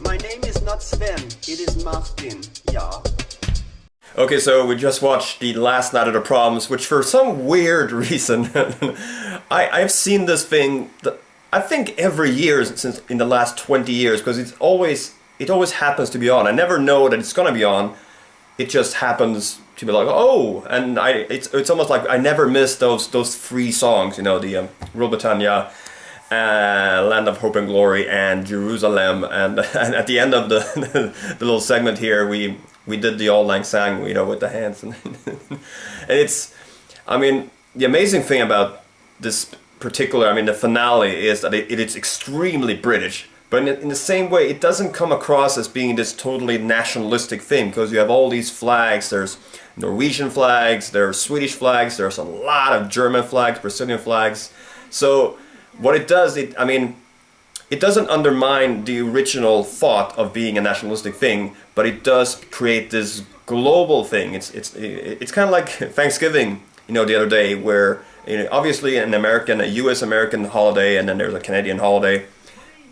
My name is not Sven, it is Martin, yeah. Okay, so we just watched The Last Night of the Proms, which for some weird reason, I've seen this thing, I think every year since in the last 20 years, because it always happens to be on. I never know that it's gonna be on. It just happens to be like, oh, and it's almost like I never miss those three songs, you know, the Rule Britannia, Land of Hope and Glory, and Jerusalem, and at the end of the little segment here, we did the Auld Lang Syne, you know, with the hands, and it's, I mean, the amazing thing about this particular, I mean, the finale is that it's extremely British. But in the same way, it doesn't come across as being this totally nationalistic thing, because you have all these flags. There's Norwegian flags, there's Swedish flags, there's a lot of German flags, Brazilian flags. So what it does, I mean, it doesn't undermine the original thought of being a nationalistic thing, but it does create this global thing. It's kind of like Thanksgiving, you know, the other day, where, you know, obviously a U.S. American holiday, and then there's a Canadian holiday.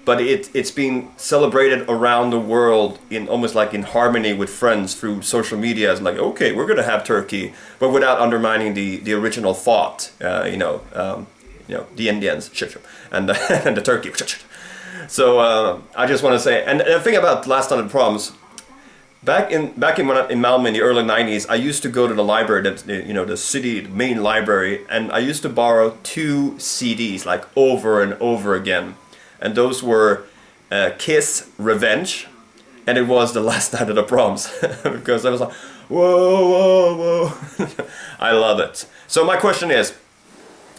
But it's being celebrated around the world in almost like in harmony with friends through social media. It's like, okay, we're gonna have turkey, but without undermining the original thought. You know, the Indians, and and the turkey. So I just want to say, and the thing about Last Night of the Proms, back in Malmö in the early '90s, I used to go to the library, the city main library, and I used to borrow 2 CDs like over and over again. And those were Kiss, Revenge, and it was The Last Night of the Proms. Because I was like, whoa, whoa, whoa. I love it. So my question is,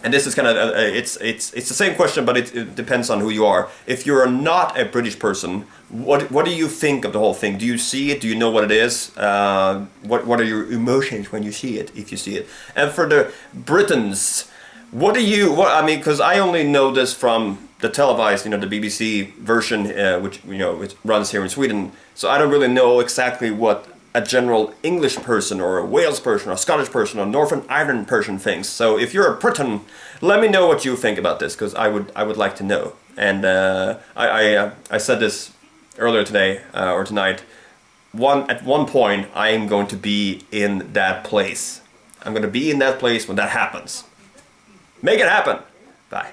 and this is kind of, it's the same question, but it depends on who you are. If you're not a British person, what do you think of the whole thing? Do you see it? Do you know what it is? What are your emotions when you see it, if you see it? And for the Britons, I mean, because I only know this from the televised, the BBC version, which runs here in Sweden. So I don't really know exactly what a general English person or a Wales person or a Scottish person or Northern Ireland person thinks. So if you're a Briton, let me know what you think about this, because I would like to know. And I said this earlier today or tonight. At one point, I am going to be in that place. I'm going to be in that place when that happens. Make it happen. Bye.